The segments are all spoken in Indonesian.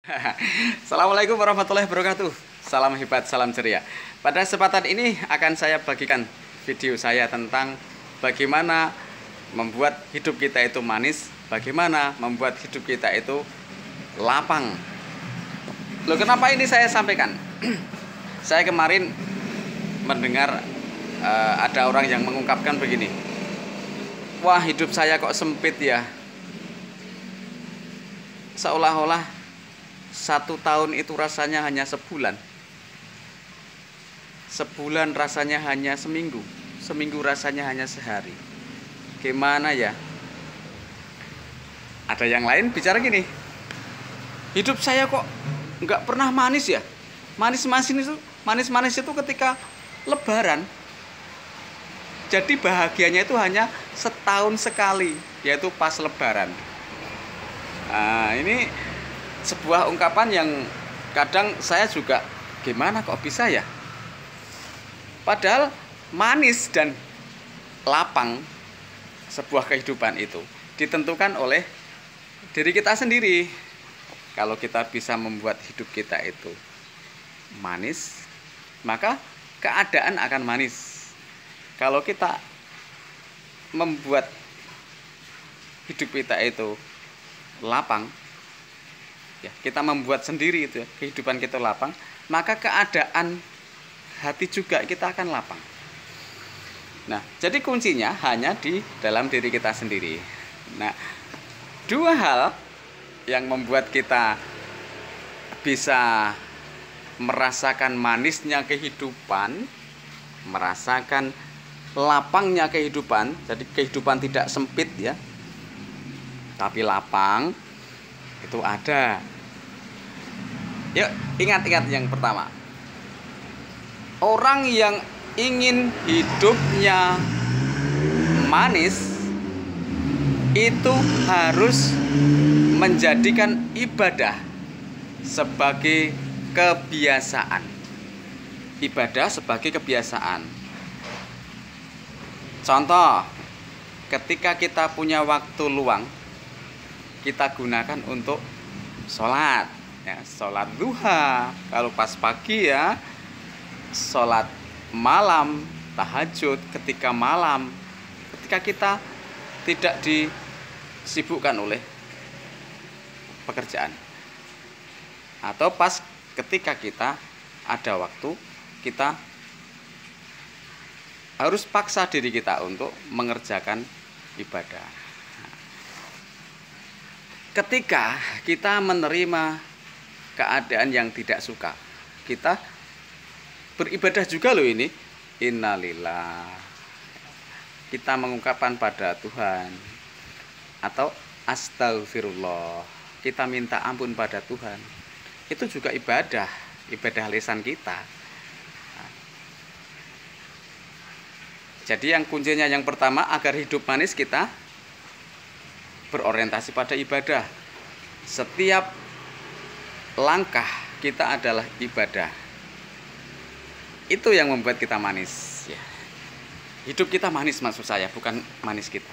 Assalamualaikum warahmatullahi wabarakatuh. Salam hebat, salam ceria. Pada kesempatan ini akan saya bagikan video saya tentang bagaimana membuat hidup kita itu manis, bagaimana membuat hidup kita itu lapang. Loh, kenapa ini saya sampaikan? Saya kemarin mendengar ada orang yang mengungkapkan begini. Wah, hidup saya kok sempit ya. Seolah-olah 1 tahun itu rasanya hanya sebulan. Sebulan rasanya hanya seminggu. Seminggu rasanya hanya sehari. Gimana ya? Ada yang lain bicara gini. Hidup saya kok nggak pernah manis ya? Manis-manis itu ketika Lebaran. Jadi bahagianya itu hanya setahun sekali, yaitu pas Lebaran. Nah, ini sebuah ungkapan yang kadang saya juga gimana kok bisa ya? Padahal manis dan lapang sebuah kehidupan itu ditentukan oleh diri kita sendiri. Kalau kita bisa membuat hidup kita itu manis, maka keadaan akan manis. Kalau kita membuat hidup kita itu lapang, ya, kita membuat sendiri itu ya, kehidupan kita lapang, maka keadaan hati juga kita akan lapang. Nah, jadi kuncinya hanya di dalam diri kita sendiri. Nah, 2 hal yang membuat kita bisa merasakan manisnya kehidupan, merasakan lapangnya kehidupan, jadi kehidupan tidak sempit ya, tapi lapang, itu ada. Yuk, ingat-ingat yang pertama. Orang yang ingin hidupnya manis itu harus menjadikan ibadah sebagai kebiasaan. Ibadah sebagai kebiasaan. Contoh, ketika kita punya waktu luang, kita gunakan untuk sholat ya, sholat duha, kalau pas pagi ya, sholat malam, tahajud ketika malam, ketika kita tidak disibukkan oleh pekerjaan, atau pas ketika kita ada waktu, kita harus paksa diri kita untuk mengerjakan ibadah. Ketika kita menerima keadaan yang tidak suka, kita beribadah juga loh ini. Innalillah. Kita mengungkapkan pada Tuhan. Atau astagfirullah. Kita minta ampun pada Tuhan. Itu juga ibadah. Ibadah lisan kita. Jadi yang kuncinya yang pertama, agar hidup manis kita berorientasi pada ibadah. Setiap langkah kita adalah ibadah. Itu yang membuat kita manis ya. Hidup kita manis maksud saya, bukan manis kita.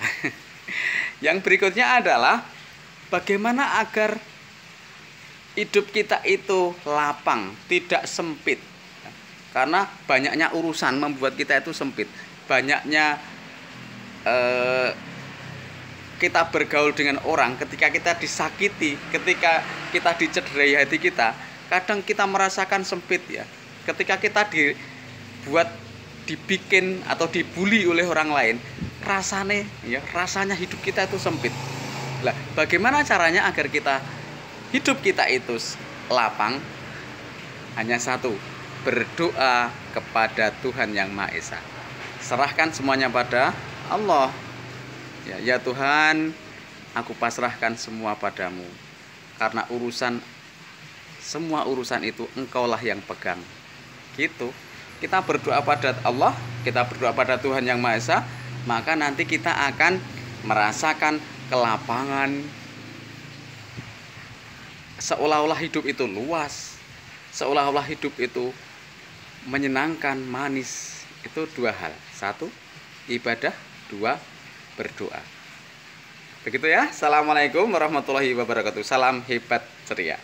Yang berikutnya adalah bagaimana agar hidup kita itu lapang, tidak sempit. Karena banyaknya urusan membuat kita itu sempit. Banyaknya kita bergaul dengan orang, ketika kita disakiti, ketika kita dicederai hati kita, kadang kita merasakan sempit ya. Ketika kita dibikin atau dibully oleh orang lain, rasanya hidup kita itu sempit. Lah, bagaimana caranya agar hidup kita itu lapang? Hanya satu, berdoa kepada Tuhan Yang Maha Esa. Serahkan semuanya pada Allah. Ya Tuhan, aku pasrahkan semua padamu. Karena semua urusan itu Engkaulah yang pegang. Gitu. Kita berdoa pada Allah, kita berdoa pada Tuhan Yang Maha Esa, maka nanti kita akan merasakan kelapangan. Seolah-olah hidup itu luas. Seolah-olah hidup itu menyenangkan, manis. Itu 2 hal. 1, ibadah. 2, berdoa. Begitu ya. Assalamualaikum warahmatullahi wabarakatuh. Salam hebat ceria.